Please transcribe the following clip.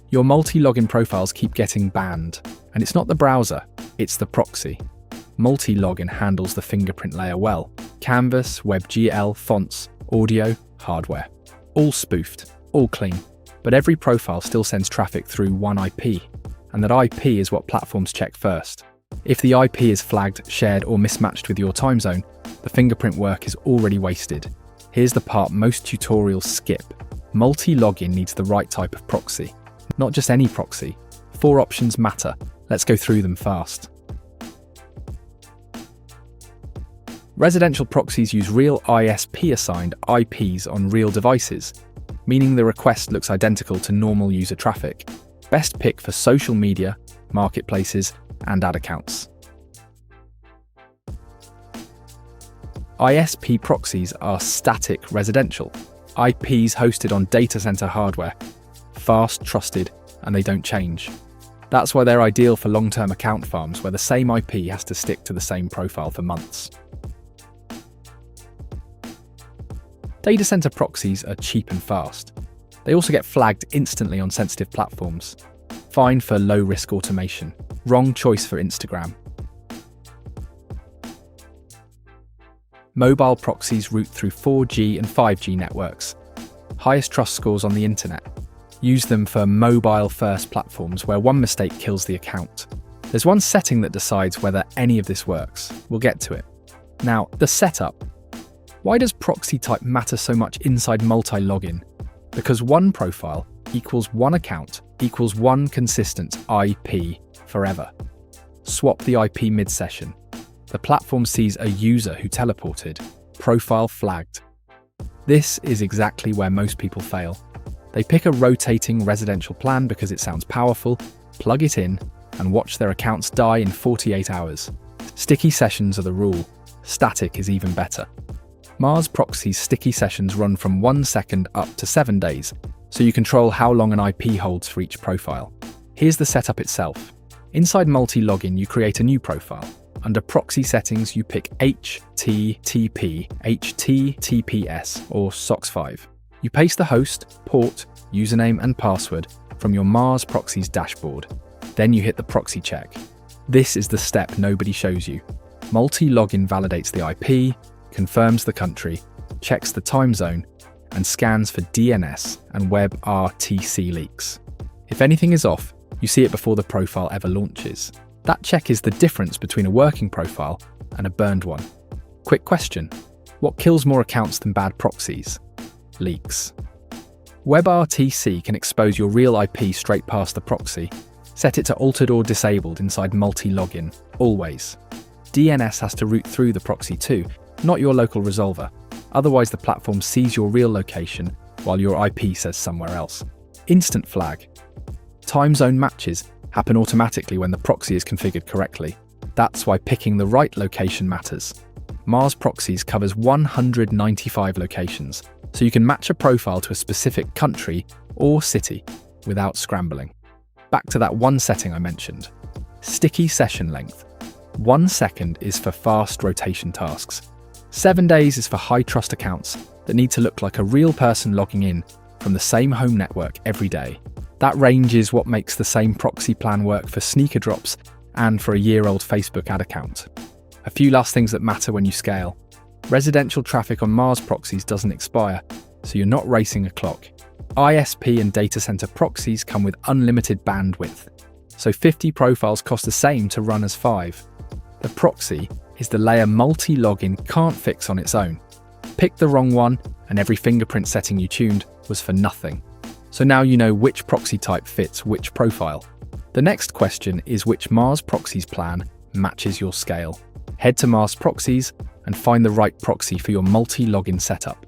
Your multi-login profiles keep getting banned, and it's not the browser, it's the proxy. Multilogin handles the fingerprint layer well. Canvas, WebGL, fonts, audio, hardware. All spoofed, all clean. But every profile still sends traffic through one IP, and that IP is what platforms check first. If the IP is flagged, shared, or mismatched with your time zone, the fingerprint work is already wasted. Here's the part most tutorials skip. Multi-login needs the right type of proxy. Not just any proxy. 4 options matter. Let's go through them fast. Residential proxies use real ISP-assigned IPs on real devices, meaning the request looks identical to normal user traffic. Best pick for social media, marketplaces, and ad accounts. ISP proxies are static residential, IPs hosted on Datacenter hardware, fast, trusted, and they don't change. That's why they're ideal for long-term account farms where the same IP has to stick to the same profile for months. Datacenter proxies are cheap and fast. They also get flagged instantly on sensitive platforms. Fine for low-risk automation. Wrong choice for Instagram. Mobile proxies route through 4G and 5G networks. Highest trust scores on the internet. Use them for mobile-first platforms where one mistake kills the account. There's one setting that decides whether any of this works. We'll get to it. Now, the setup. Why does proxy type matter so much inside multi-login? Because one profile equals one account equals one consistent IP forever. Swap the IP mid-session. The platform sees a user who teleported, profile flagged. This is exactly where most people fail. They pick a rotating residential plan because it sounds powerful, plug it in, and watch their accounts die in 48 hours. Sticky sessions are the rule. Static is even better. MarsProxies sticky sessions run from 1 second up to 7 days, so you control how long an IP holds for each profile. Here's the setup itself. Inside Multilogin, you create a new profile. Under proxy settings, you pick HTTP, HTTPS, or SOCKS5. You paste the host, port, username, and password from your MarsProxies dashboard. Then you hit the proxy check. This is the step nobody shows you. Multilogin validates the IP, confirms the country, checks the time zone, and scans for DNS and WebRTC leaks. If anything is off, you see it before the profile ever launches. That check is the difference between a working profile and a burned one. Quick question: what kills more accounts than bad proxies? Leaks. WebRTC can expose your real IP straight past the proxy. Set it to altered or disabled inside Multilogin, always. DNS has to route through the proxy too, not your local resolver. Otherwise the platform sees your real location while your IP says somewhere else. Instant flag. Time zone matches happen automatically when the proxy is configured correctly. That's why picking the right location matters. MarsProxies covers 195 locations, so you can match a profile to a specific country or city without scrambling. Back to that one setting I mentioned. Sticky session length. 1 second is for fast rotation tasks. 7 days is for high-trust accounts that need to look like a real person logging in from the same home network every day. That range is what makes the same proxy plan work for sneaker drops and for a year-old Facebook ad account. A few last things that matter when you scale. Residential traffic on MarsProxies doesn't expire, so you're not racing a clock. ISP and Datacenter proxies come with unlimited bandwidth, so 50 profiles cost the same to run as 5. The proxy is the layer Multilogin can't fix on its own. Pick the wrong one, and every fingerprint setting you tuned was for nothing. So now you know which proxy type fits which profile. The next question is which MarsProxies plan matches your scale. Head to MarsProxies and find the right proxy for your Multilogin setup.